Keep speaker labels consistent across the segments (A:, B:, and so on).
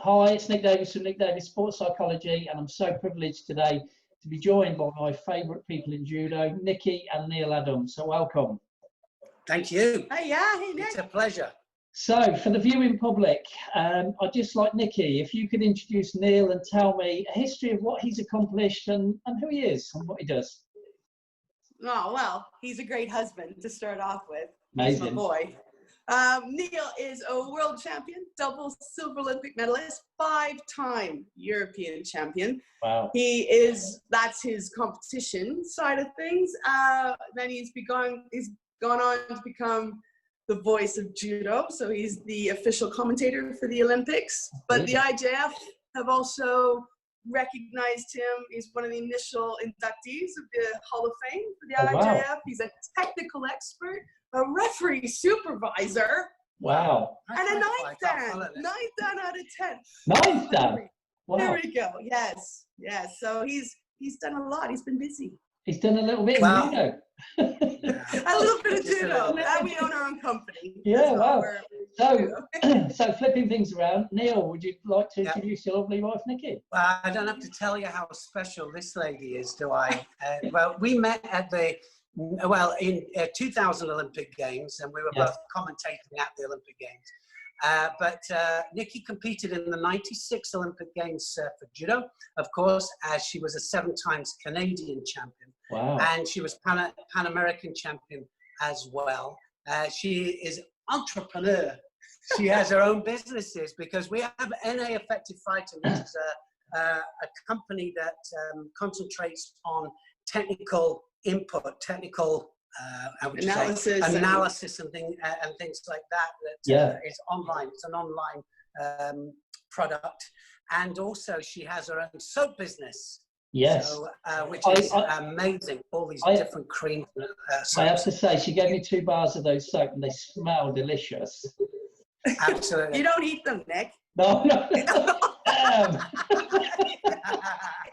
A: Hi, it's Nick Davis from Nick Davis Sports Psychology, and I'm so privileged today to be joined by my favourite people in judo, Niki and Neil Adams. So welcome.
B: Thank you.
C: Hey, Nick.
B: It's a pleasure.
A: So for the viewing public, I'd just like Niki, if you could introduce Neil and tell me a history of what he's accomplished and who he is and what he does.
C: Oh, well, he's a great husband to start off with.
A: Amazing.
C: He's my boy. Neil is a world champion, double silver Olympic medalist, 5-time European champion.
A: Wow.
C: That's his competition side of things. Then he's gone on to become the voice of judo. So he's the official commentator for the Olympics. But the IJF have also recognized him. He's one of the initial inductees of the Hall of Fame for the IJF.
A: Wow.
C: He's a technical expert, a referee supervisor.
A: Wow.
C: And a ninth dan out of 10.
A: Ninth dan? Wow.
C: There we go. Yes. So he's done a lot. He's been busy.
A: He's done a little bit of judo.
C: A little bit of judo. And we own our own company.
A: Yeah, wow. So flipping things around, Neil, would you like to introduce your lovely wife, Niki?
B: Well, I don't have to tell you how special this lady is, do I? Well, we met at in 2000 Olympic Games, and we were both commentating at the Olympic Games. But Niki competed in the 96 Olympic Games for judo, of course, as she was a 7-time Canadian champion.
A: Wow.
B: And she was Pan American champion as well. She is entrepreneur. She has her own businesses because we have NA Effective Fighting, which is a company that concentrates on technical input, technical analysis and things like that. Is online. It's an online product, and also she has her own soap business.
A: Yes.
B: So, which is amazing. All these different creams.
A: I have to say, she gave me 2 bars of those soap, and they smell delicious.
B: Absolutely.
C: You don't eat them, Nick.
A: No.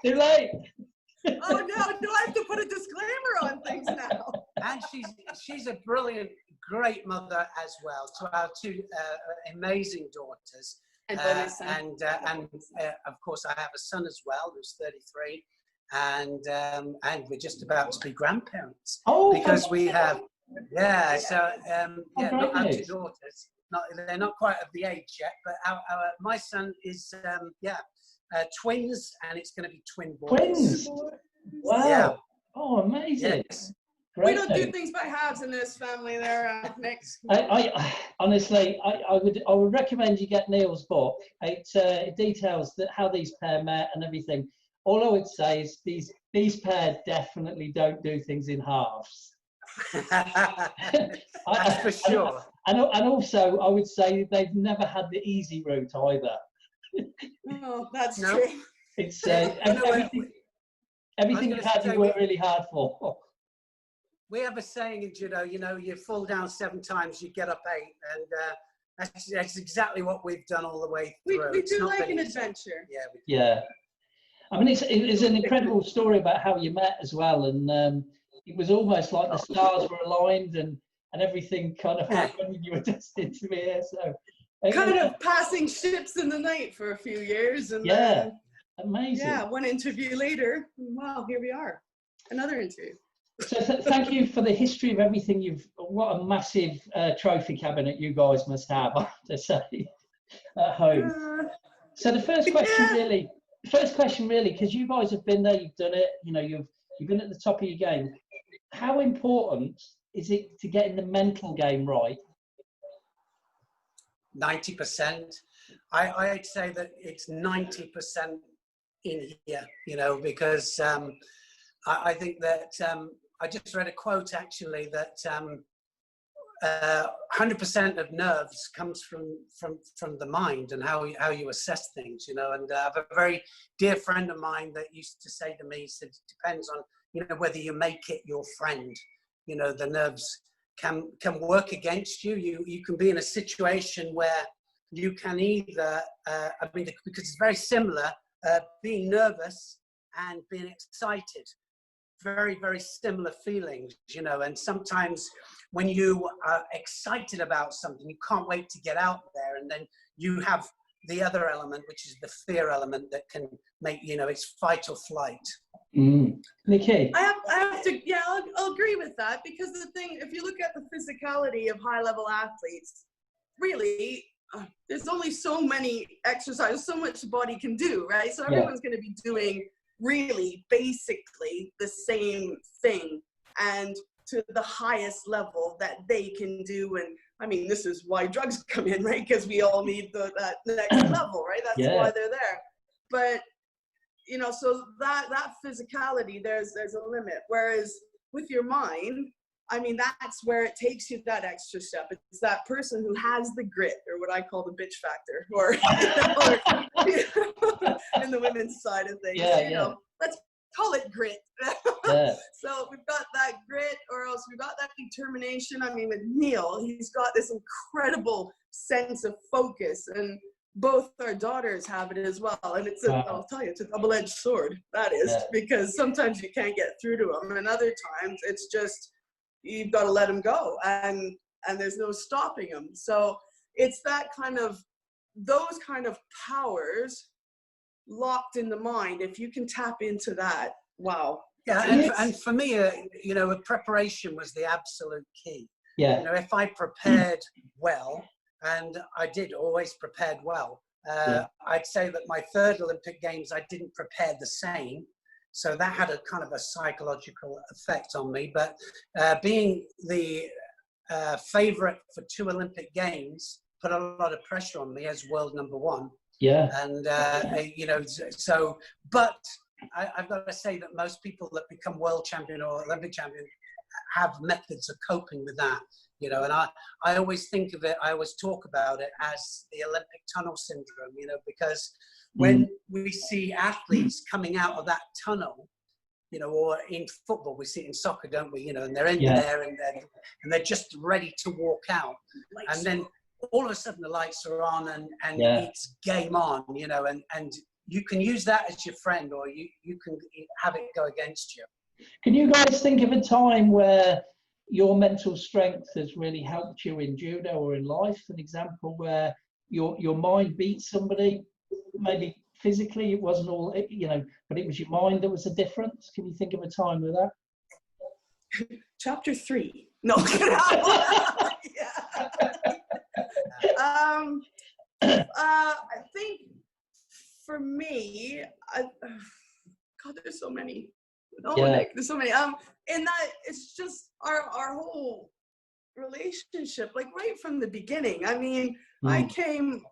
A: Too late.
C: Oh no! Do I have to put a disclaimer on things now?
B: And she's a brilliant, great mother as well to our 2 amazing daughters. And of course, I have a son as well who's 33, and we're just about to be grandparents because we have not our 2 daughters. They're not quite of the age yet, but my son is twins, and it's going to be twin boys.
A: Twins! Wow! Yeah. Oh, amazing!
B: Yes.
C: We don't do things by halves in this family there, Nick.
A: I honestly, I would recommend you get Neil's book. It details how these pair met and everything. All I would say is these pair definitely don't do things in halves.
B: That's for sure.
A: And also, I would say they've never had the easy route either.
C: Oh, that's true.
A: It's everything you've had to work really hard for.
B: We have a saying in judo, you fall down 7 times, you get up 8, and that's exactly what we've done all the way through.
C: We do like an adventure.
A: Yeah. I mean, it's an incredible story about how you met as well, and it was almost like the stars were aligned and everything kind of happened, and you were destined to be here. So
C: kind of passing ships in the night for a few years, and
A: amazing.
C: Yeah, one interview later, wow, here we are, another interview.
A: So thank you for the history of everything. What a massive trophy cabinet you guys must have, I have to say, at home. So the first question really, because you guys have been there, you've done it, you've been at the top of your game. How important is it to getting the mental game right?
B: 90%. I'd say that it's 90% in here, because I think that I just read a quote actually that 100% of nerves comes from the mind and how you assess things, and I have a very dear friend of mine that used to say to me, he said, it depends on, whether you make it your friend. The nerves can work against you. You can be in a situation where you can either, because it's very similar, being nervous and being excited. Very, very similar feelings, and sometimes when you are excited about something, you can't wait to get out there, and then you have the other element, which is the fear element that can make, you know, it's fight or flight.
A: Niki?
C: I have to, yeah, I'll agree with that, because the thing, if you look at the physicality of high-level athletes, really, there's only so many exercises, so much the body can do, right? So everyone's going to be doing really basically the same thing, and to the highest level that they can do. And I mean, this is why drugs come in, right? Because we all need that next level, right? That's why they're there. But you know, so that physicality, there's a limit. Whereas with your mind, I mean, that's where it takes you that extra step. It's that person who has the grit, or what I call the bitch factor, or, in the women's side of things. You know, let's call it grit. So we've got that grit, or else we've got that determination. I mean, with Neil, he's got this incredible sense of focus, and both our daughters have it as well. And it's I'll tell you, it's a double-edged sword, that is, because sometimes you can't get through to them, and other times it's just, you've got to let them go, and there's no stopping them. So it's that kind of, those kind of powers locked in the mind. If you can tap into that, wow.
B: Yeah, and for me, you know, preparation was the absolute key. You know, if I prepared well, and I did always prepared well, I'd say that my third Olympic Games, I didn't prepare the same. So that had a kind of a psychological effect on me. But being the favorite for 2 Olympic Games put a lot of pressure on me as world #1. And, you know, so, but I've got to say that most people that become world champion or Olympic champion have methods of coping with that, you know, and I always think of it, I always talk about it as the Olympic tunnel syndrome, you know, because when we see athletes coming out of that tunnel, you know, or in football, we see it in soccer, don't we, you know, and they're in there and they're just ready to walk out. And then all of a sudden the lights are on and it's game on, you know, and you can use that as your friend, or you can have it go against you.
A: Can you guys think of a time where your mental strength has really helped you in judo or in life? An example where your mind beat somebody, maybe physically it wasn't all, you know, but it was your mind that was the difference. Can you think of a time with that?
C: Chapter 3. No. I think for me, God, there's so many. Nick, there's so many. And that it's just our whole relationship, like right from the beginning. I mean, I came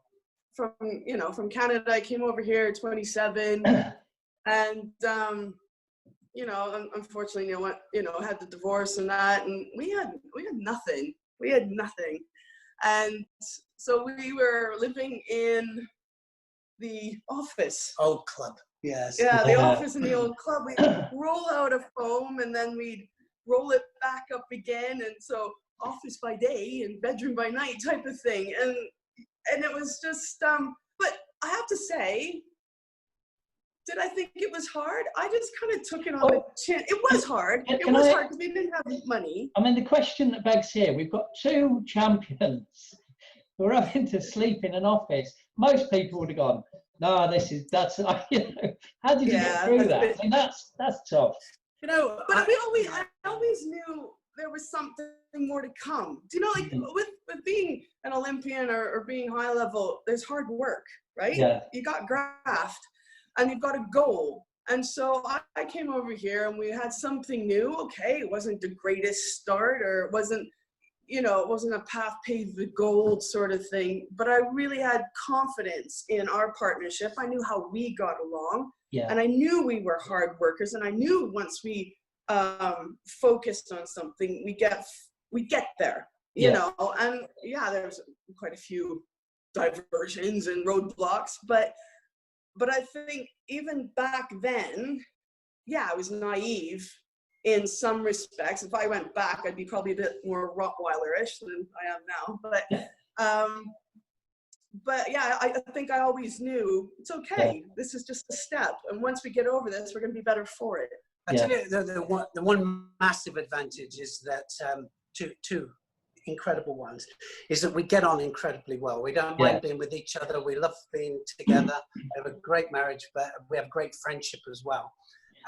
C: from, you know, from Canada. I came over here at 27, and you know, unfortunately, you know, had the divorce and that, and we had nothing. We had nothing, and so we were living in the office.
B: Old club. Yes.
C: Yeah, the office in the old club. We'd roll out of foam and then we'd roll it back up again. And so office by day and bedroom by night type of thing. And it was just, but I have to say, did I think it was hard? I just kind of took it on the chin. It was hard. It was hard because we didn't have money.
A: I mean, the question that begs here, we've got 2 champions who are having to sleep in an office. Most people would have gone, no, that's, you know, how did you get through that? I mean, that's tough.
B: You know,
C: but I always knew there was something more to come. Do you know, like with being an Olympian or being high level, there's hard work, right?
A: Yeah.
C: You got graft and you've got a goal. And so I came over here and we had something new. Okay, it wasn't the greatest start, or it wasn't, you know, it wasn't a path paved with gold sort of thing, but I really had confidence in our partnership. I knew how we got along, and I knew we were hard workers, and I knew once we focused on something, we get there, you know. And there's quite a few diversions and roadblocks, but I think even back then, I was naive in some respects. If I went back, I'd be probably a bit more Rottweiler-ish than I am now. But I think I always knew it's okay. This is just a step, and once we get over this, we're going to be better for it.
B: I tell you, the one massive advantage is that incredible ones is that we get on incredibly well. We don't
A: Yeah.
B: mind being with each other. We love being together. We have a great marriage, but we have great friendship as well.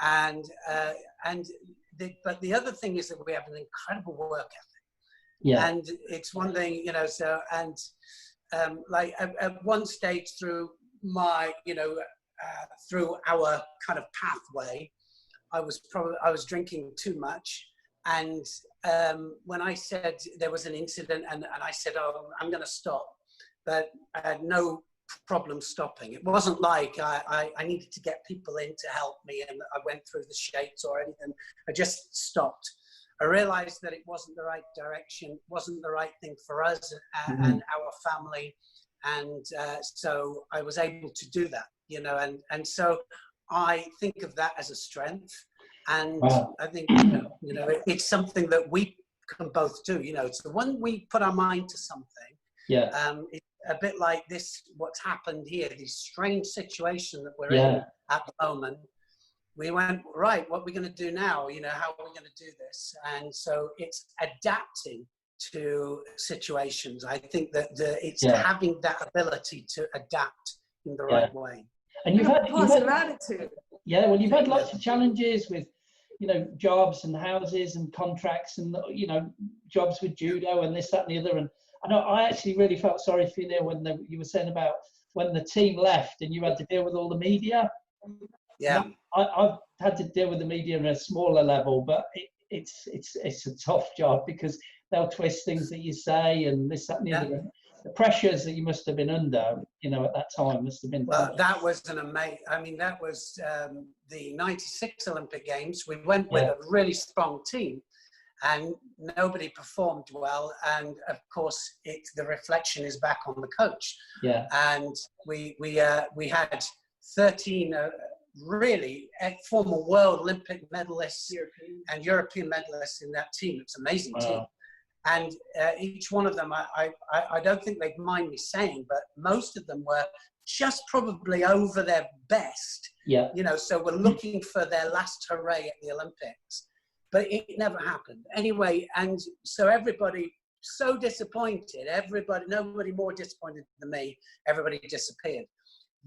B: But the other thing is that we have an incredible work ethic.
A: Yeah.
B: And it's one thing, you know, so, and like at one stage through my, you know, through our kind of pathway, I was drinking too much. And when I said there was an incident and I said, oh, I'm going to stop, but I had no problem stopping. It wasn't like I needed to get people in to help me and I went through the shades or anything. I just stopped. I realized that it wasn't the right direction, wasn't the right thing for us and our family. And so I was able to do that, you know, and so I think of that as a strength. And
A: Wow.
B: I think, you know, it's something that we can both do, you know. So when we put our mind to something, it's a bit like this, what's happened here, this strange situation that we're in at the moment. We went, right, what are we going to do now? You know, how are we going to do this? And so it's adapting to situations. I think that it's having that ability to adapt in the right way.
C: And you've had positive attitude.
A: Yeah, well, you've had lots of challenges with, you know, jobs and houses and contracts and, you know, jobs with judo and this, that, and the other. And I know I actually really felt sorry for you there when you were saying about when the team left and you had to deal with all the media.
B: Yeah,
A: I've had to deal with the media on a smaller level, but it's a tough job because they'll twist things that you say and this, that, and the other. The pressures that you must have been under, you know, at that time must have been.
B: Well, that was an amazing. I mean, that was the '96 Olympic Games. We went with a really strong team, and nobody performed well. And of course, the reflection is back on the coach.
A: Yeah.
B: And we had 13 really former world Olympic medalists and European medalists in that team. It's an amazing team. And each one of them, I don't think they'd mind me saying, but most of them were just probably over their best.
A: Yeah.
B: You know, so we're looking for their last hooray at the Olympics, but it never happened. Anyway, and so everybody so disappointed. Nobody more disappointed than me. Everybody disappeared.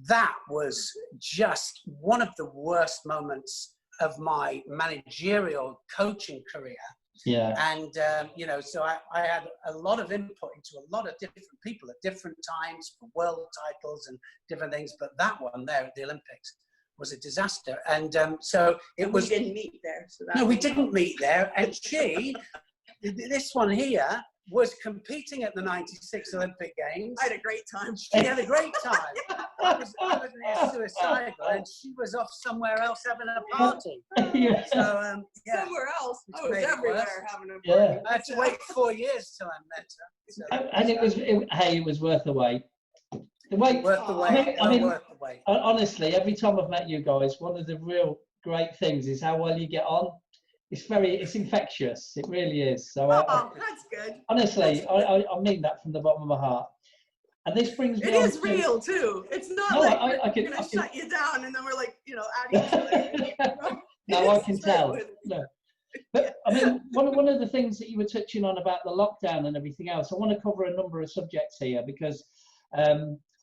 B: That was just one of the worst moments of my managerial coaching career.
A: Yeah.
B: And, you know, so I had a lot of input into a lot of different people at different times for world titles and different things. But that one there at the Olympics was a disaster. And so it was.
C: We didn't meet there. So
B: no, we didn't meet there. And this one here, was competing at the '96 Olympic Games.
C: I had a great time.
B: She had a great time. I was near suicidal, and she was off somewhere else having a party.
A: Yeah.
B: So,
C: somewhere else. I was everywhere having a party.
A: Yeah.
B: I had to wait 4 years till I met her. So.
A: And it was worth the wait. The wait.
B: Worth the wait.
A: I mean,
B: worth the wait.
A: Honestly, every time I've met you guys, one of the real great things is how well you get on. It's infectious. It really is. So
C: that's good.
A: Honestly, I mean that from the bottom of my heart. And this brings me.
C: It is real too. It's not like we're gonna shut you down and then we're like, you know, at each other.
A: No, I can tell. No. But I mean, one of the things that you were touching on about the lockdown and everything else, I want to cover a number of subjects here because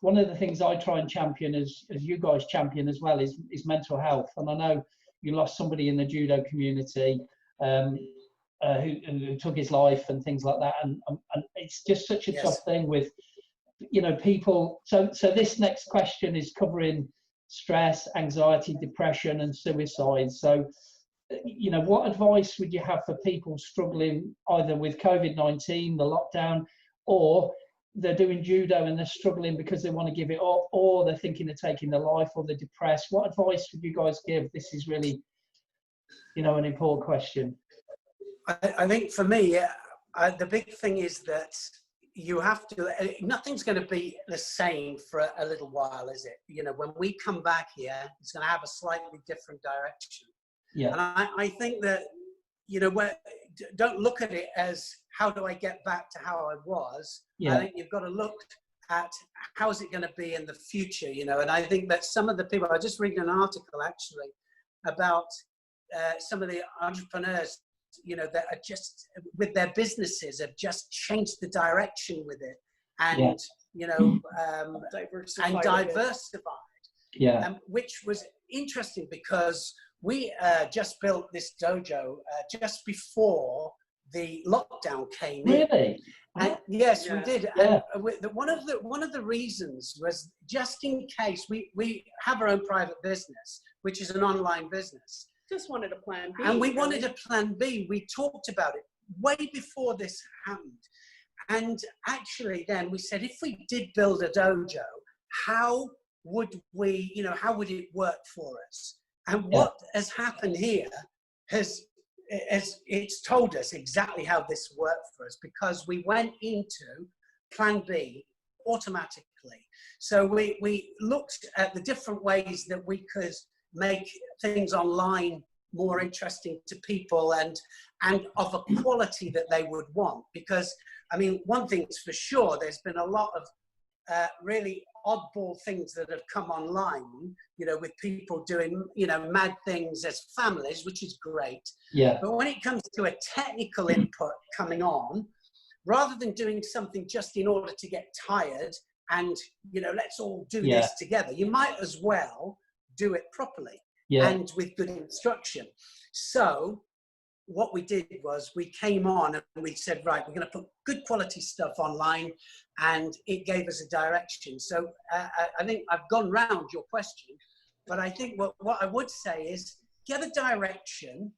A: one of the things I try and champion, as you guys champion as well, is mental health. And I know you lost somebody in the judo community who took his life and things like that, and it's just such a tough thing with, you know, people. So this next question is covering stress, anxiety, depression, and suicide. So, you know, what advice would you have for people struggling either with COVID-19, the lockdown, or they're doing judo and they're struggling because they want to give it up, or they're thinking of taking their life, or they're depressed? What advice would you guys give? This is really, you know, an important question.
B: I think for me, the big thing is that you have to, nothing's going to be the same for a little while, is it? You know, when we come back here, it's going to have a slightly different direction.
A: Yeah.
B: And I think that, you know, don't look at it as how do I get back to how I was.
A: Yeah.
B: I think you've got to look at how is it going to be in the future, you know. And I think that some of the people, I just read an article actually about some of the entrepreneurs you know, that are just with their businesses have just changed the direction with it, and you know, diversified.
A: Yeah.
B: Which was interesting because we just built this dojo just before the lockdown came in.
A: Really?
B: And yes, we did.
A: Yeah.
B: And one of the reasons was just in case we have our own private business, which is an online business.
C: Just wanted a plan B.
B: And we wanted a plan B. We talked about it way before this happened. And actually then we said, if we did build a dojo, how would we, you know, how would it work for us? And what has happened here has it's told us exactly how this worked for us, because we went into plan B automatically. So we looked at the different ways that we could make things online more interesting to people and of a quality that they would want. Because, I mean, one thing's for sure, there's been a lot of really oddball things that have come online, you know, with people doing, you know, mad things as families, which is great.
A: Yeah.
B: But when it comes to a technical input coming on, rather than doing something just in order to get tired and, you know, let's all do this together, you might as well do it properly and with good instruction. So what we did was we came on and we said, right, we're going to put good quality stuff online, and it gave us a direction. So I think I've gone round your question, but I think what I would say is get a direction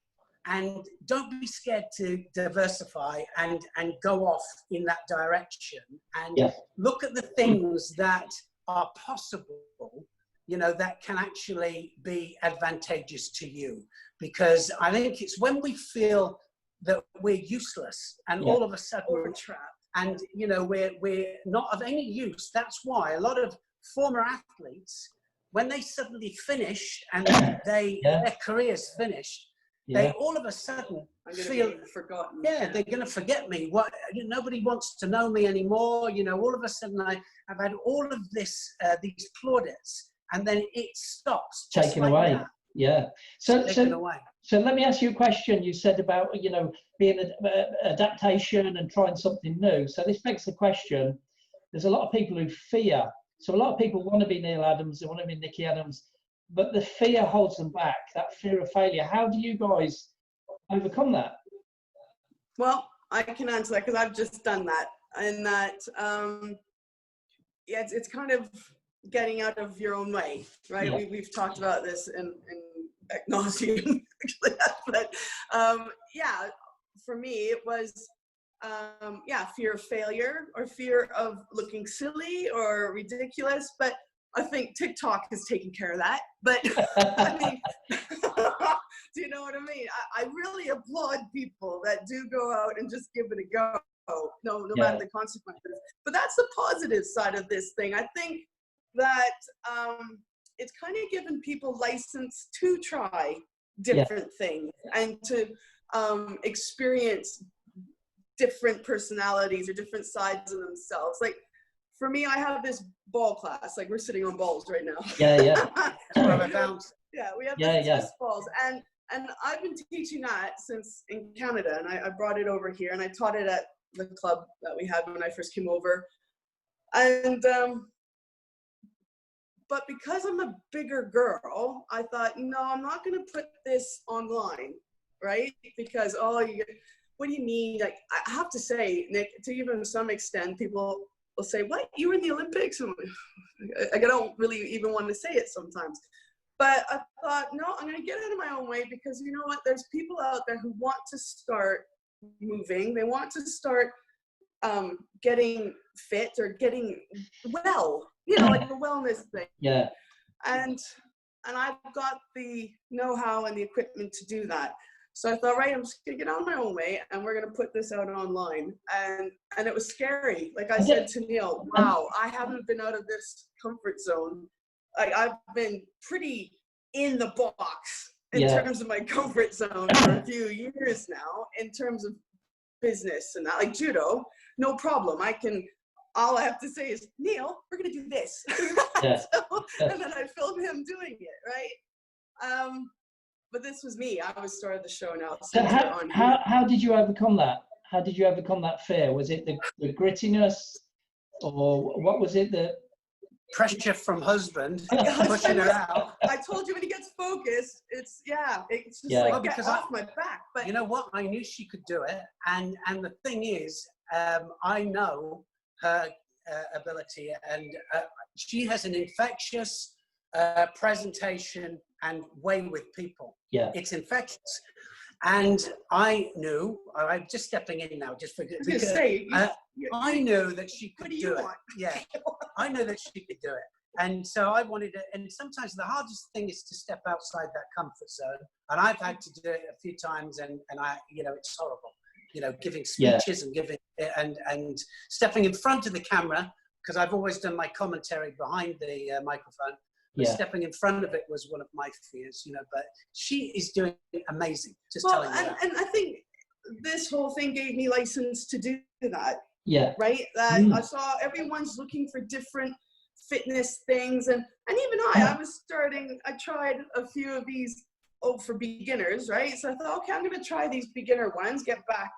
B: and don't be scared to diversify and go off in that direction, and look at the things that are possible, you know, that can actually be advantageous to you. Because I think it's when we feel that we're useless and all of a sudden we're trapped and, you know, we're not of any use. That's why a lot of former athletes, when they suddenly finish and their career's finished, they all of a sudden feel
C: forgotten.
B: Yeah, they're going to forget me. What? Nobody wants to know me anymore. You know, all of a sudden I've had all of this, these plaudits, and then it stops.
A: Taken away. That. Yeah. So let me ask you a question. You said about, you know, being adaptation and trying something new. So this begs the question. There's a lot of people who fear. So a lot of people want to be Neil Adams. They want to be Niki Adams. But the fear holds them back, that fear of failure. How do you guys overcome that?
C: Well, I can answer that because I've just done that. And that, it's kind of getting out of your own way, right?
A: Yeah.
C: We've talked about this in ad nauseum, actually. But for me, it was, fear of failure or fear of looking silly or ridiculous. But I think TikTok has taken care of that. But I mean, do you know what I mean? I really applaud people that do go out and just give it a go, no matter the consequences. But that's the positive side of this thing. I think that it's kind of given people license to try different things and to experience different personalities or different sides of themselves. Like, for me, I have this ball class. Like, we're sitting on balls right now.
B: We have
C: this balls, and I've been teaching that since in Canada, and I brought it over here, and I taught it at the club that we had when I first came over. And but because I'm a bigger girl, I thought, no, I'm not going to put this online, right? Because what do you mean? Like, I have to say, Nick, to even some extent, people will say, what, you were in the Olympics? I don't really even want to say it sometimes. But I thought, no, I'm going to get out of my own way, because you know what? There's people out there who want to start moving. They want to start getting fit or getting well, you know, like the wellness thing.
A: Yeah.
C: And I've got the know-how and the equipment to do that. So I thought, right, I'm just gonna get out of my own way, and we're gonna put this out online. And it was scary. Like I said to Neil, wow, I haven't been out of this comfort zone. Like, I've been pretty in the box in terms of my comfort zone for a few years now, in terms of business and that. Like judo, no problem. All I have to say is, Neil, we're gonna do this. And then I film him doing it, right? but this was me. I was star of the show now.
A: So how did you overcome that? How did you overcome that fear? Was it the grittiness, or what was it that?
B: Pressure from husband pushing her out.
C: I told you, when he gets focused, it's just like,
B: well,
C: get off my back. But
B: you know what? I knew she could do it, and the thing is, I know her ability, and she has an infectious presentation and way with people.
A: Yeah,
B: it's infectious. And I knew, I'm just stepping in now, just for because I knew that she could do it. Yeah, I know that she could do it. And so I wanted to, and sometimes the hardest thing is to step outside that comfort zone. And I've had to do it a few times, and I, it's horrible, giving speeches and giving, and stepping in front of the camera, because I've always done my commentary behind the microphone. But stepping in front of it was one of my fears, but she is doing amazing. Just telling you that.
C: And I think this whole thing gave me license to do that.
A: Yeah.
C: Right? I saw everyone's looking for different fitness things. And even I tried a few of these for beginners, right? So I thought, okay, I'm going to try these beginner ones, get back,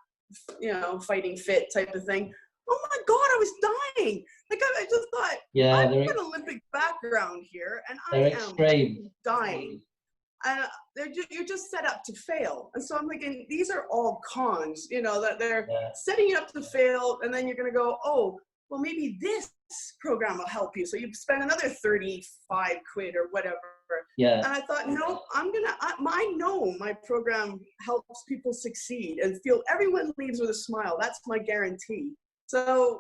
C: fighting fit type of thing. Oh my God, I was dying. Like, I just thought, I've got an Olympic background here, and I am dying. And you're just set up to fail. And so I'm thinking, these are all cons, that they're setting you up to fail, and then you're going to go, oh, well, maybe this program will help you. So you spend another 35 quid or whatever.
A: Yeah.
C: And I thought, no, I know my program helps people succeed and feel everyone leaves with a smile. That's my guarantee. So,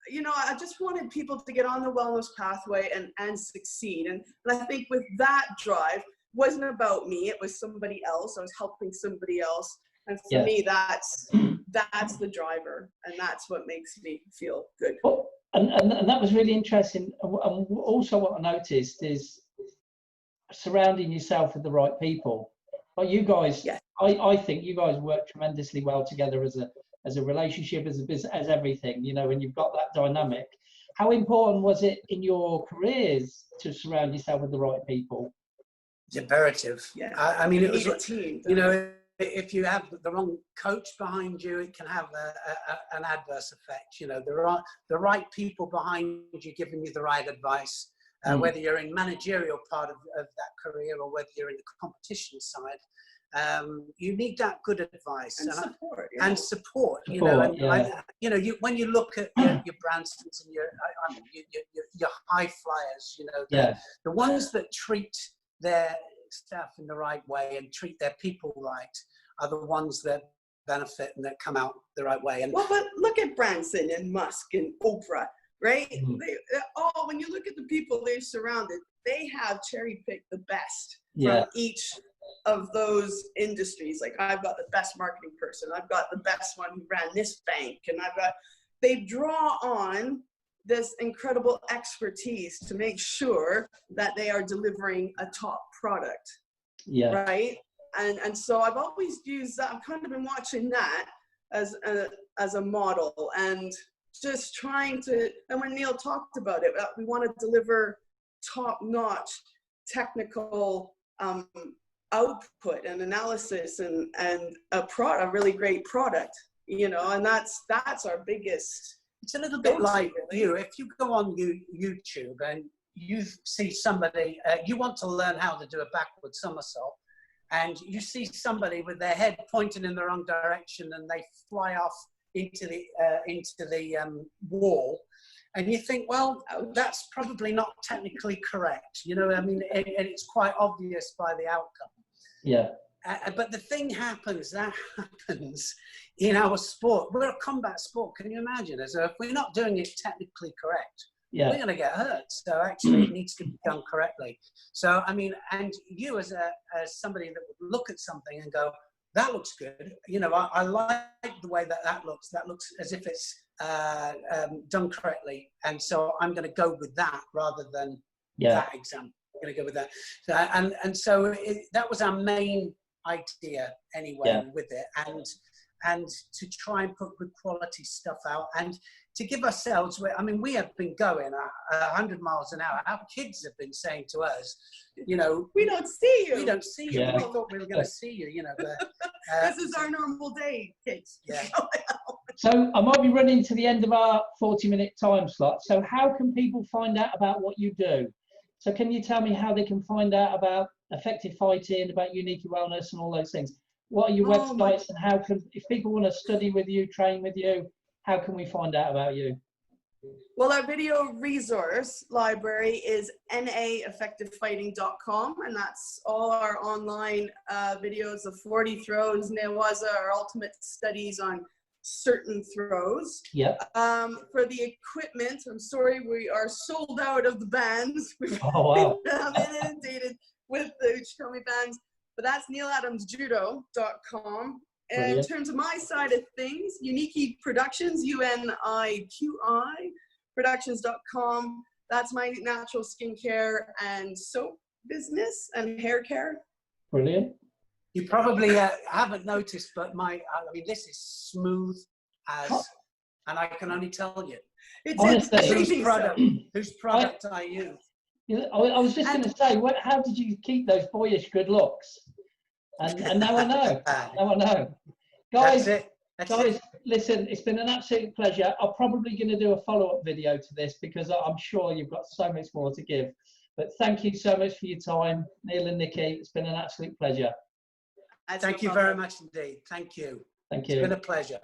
C: I just wanted people to get on the wellness pathway and succeed. And I think with that drive, wasn't about me. It was somebody else. I was helping somebody else. And for me, that's the driver. And that's what makes me feel good.
A: Well, and that was really interesting. And also what I noticed is surrounding yourself with the right people. Like you guys, I think you guys work tremendously well together as a relationship, as a business, as everything, when you've got that dynamic. How important was it in your careers to surround yourself with the right people?
B: It's imperative.
C: Yeah.
B: I mean, it was
C: a team.
B: If you have the wrong coach behind you, it can have an adverse effect. The right people behind you giving you the right advice, whether you're in managerial part of that career or whether you're in the competition side. You need that good advice and support. When you look at your Bransons and your high flyers, the ones that treat their staff in the right way and treat their people right are the ones that benefit and that come out the right way. And
C: but look at Branson and Musk and Oprah, right?
A: Mm-hmm.
C: When you look at the people they've surrounded, they have cherry picked the best from each of those industries. Like, I've got the best marketing person, I've got the best one who ran this bank, and they draw on this incredible expertise to make sure that they are delivering a top product. Yeah. Right. And so I've always used that. I've kind of been watching that as a model, and just trying to, and when Neil talked about it, we want to deliver top-notch technical output and analysis and a really great product, and that's our biggest.
B: It's a little bit like you. If you go on YouTube and you see somebody, you want to learn how to do a backward somersault, and you see somebody with their head pointed in the wrong direction and they fly off into the wall, and you think, well, that's probably not technically correct. And it's quite obvious by the outcome. Yeah. But the thing happens in our sport. We're a combat sport. Can you imagine? So if we're not doing it technically correct, we're going to get hurt. So actually, it needs to be done correctly. So, and you as somebody that would look at something and go, that looks good. I like the way that looks. That looks as if it's done correctly. And so I'm going to go with that rather than that example. I'm going to go with that. So, so that was our main idea anyway with it. and to try and put good quality stuff out, and to give ourselves, I mean, we have been going 100 miles an hour. Our kids have been saying to us, you know,
C: we don't see you.
B: We don't see you.
A: Yeah.
B: We thought we were going to see you, you know. But,
C: this is our normal day, kids.
B: Yeah.
A: So I might be running to the end of our 40-minute time slot. So how can people find out about what you do? So can you tell me how they can find out about effective fighting, about Niki Wellness and all those things? What are your websites, and how can, if people want to study with you, train with you, how can we find out about you?
C: Well, our video resource library is naeffectivefighting.com, and that's all our online videos of 40 throws, Newaza, our ultimate studies on certain throws.
A: Yep.
C: For the equipment, I'm sorry, we are sold out of the bands.
A: Oh, wow.
C: I'm inundated with the Uchikomi bands, but that's neiladamsjudo.com. And in terms of my side of things, Niki Productions, UNIQI Productions.com. That's my natural skincare and soap business and hair care.
A: Brilliant.
B: You probably haven't noticed, but I mean, this is smooth as, and I can only tell you. Whose product I use.
A: I was just going to say, how did you keep those boyish good looks? And now I know. Now I know. Guys,
B: That's it.
A: Listen, it's been an absolute pleasure. I'm probably going to do a follow-up video to this because I'm sure you've got so much more to give. But thank you so much for your time, Neil and Niki. It's been an absolute pleasure.
B: Thank you very much indeed. Thank you.
A: Thank you.
B: It's been a pleasure.